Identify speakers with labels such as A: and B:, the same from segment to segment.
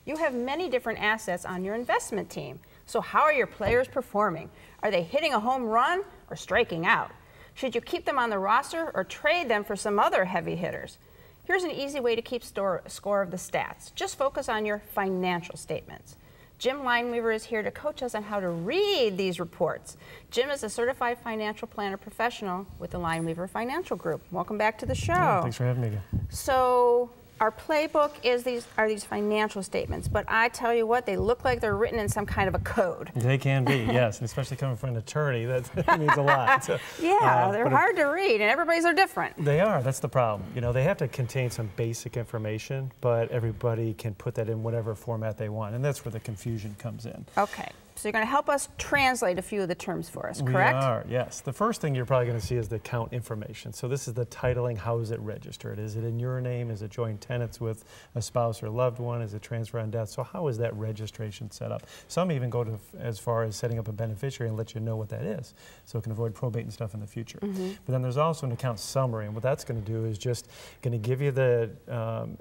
A: You have many different assets on your investment team. So how are your players performing? Are they hitting a home run or striking out? Should you keep them on the roster or trade them for some other heavy hitters? Here's an easy way to keep score of the stats. Just focus on your financial statements. Jim Lineweaver is here to coach us on how to read these reports. Jim is a certified financial planner professional with the Lineweaver Financial Group. Welcome back to the show.
B: Yeah, thanks for having me again.
A: So our playbook is these financial statements, but I tell you what, they look like they're written in some kind of a code.
B: They can be, yes, and especially coming from an attorney, that means a lot. So,
A: yeah, they're hard to read, and everybody's are different.
B: They are, that's the problem. You know, they have to contain some basic information, but everybody can put that in whatever format they want, and that's where the confusion comes in.
A: Okay. So you're going to help us translate a few of the terms for us, correct?
B: We are, yes. The first thing you're probably going to see is the account information. So this is the titling. How is it registered? Is it in your name? Is it joint tenants with a spouse or loved one? Is it transfer on death? So how is that registration set up? Some even go to as far as setting up a beneficiary and let you know what that is, so it can avoid probate and stuff in the future. But then there's also an account summary, and what that's going to do is just going to give you the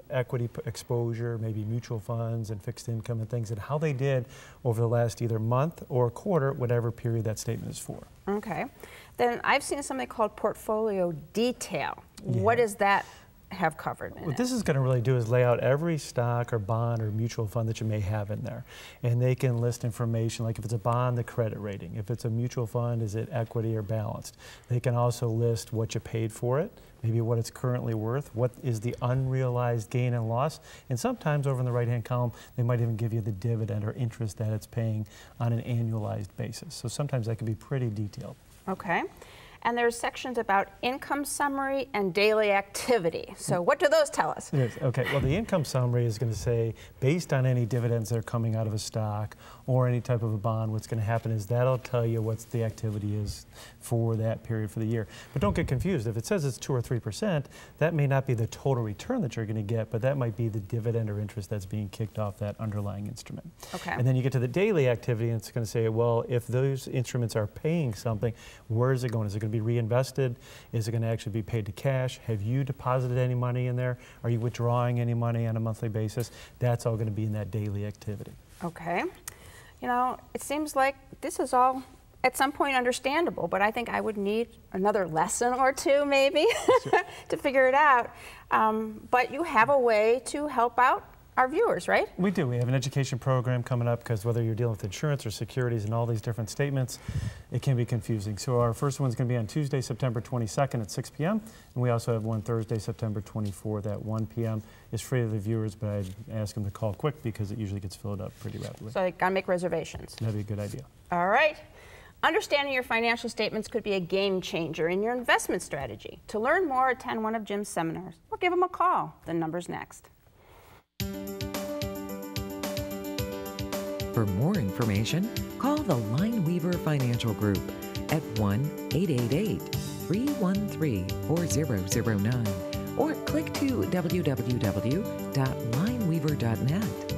B: equity exposure, maybe mutual funds and fixed income and things, and how they did over the last either month or quarter, whatever period that statement is for.
A: Okay. Then I've seen something called portfolio detail.
B: Yeah.
A: What does that have covered in
B: What
A: it?
B: this is going to really do is lay out every stock or bond or mutual fund that you may have in there. And they can list information like if it's a bond, the credit rating. If it's a mutual fund, is it equity or balanced? They can also list what you paid for it, maybe what it's currently worth, what is the unrealized gain and loss, and sometimes over in the right-hand column, they might even give you the dividend or interest that it's paying on an annualized basis. So sometimes that can be pretty detailed.
A: Okay. And there's sections about income summary and daily activity. So what do those tell us?
B: Yes. Okay. Well, the income summary is going to say, based on any dividends that are coming out of a stock or any type of a bond, what's going to happen is that'll tell you what the activity is for that period for the year. But don't get confused. If it says it's 2 or 3%, that may not be the total return that you're going to get, but that might be the dividend or interest that's being kicked off that underlying instrument.
A: Okay.
B: And then you get to the daily activity, and it's going to say, well, if those instruments are paying something, where is it going? Is it going to be reinvested? Is it going to actually be paid to cash? Have you deposited any money in there? Are you withdrawing any money on a monthly basis? That's all going to be in that daily activity.
A: Okay. You know, it seems like this is all at some point understandable, but I think I would need another lesson or two maybe to figure it out. But you have a way to help out our viewers, right?
B: We do. We have an education program coming up because whether you're dealing with insurance or securities and all these different statements, it can be confusing. So our first one's going to be on Tuesday, September 22nd at 6 p.m. And we also have one Thursday, September 24th at 1 p.m. It's free to the viewers, but I'd ask them to call quick because it usually gets filled up pretty rapidly.
A: So you got to make reservations.
B: That'd be a good idea.
A: All right. Understanding your financial statements could be a game changer in your investment strategy. To learn more, attend one of Jim's seminars or give him a call. The number's next.
C: For more information, call the Lineweaver Financial Group at 1-888-313-4009 or click to www.lineweaver.net.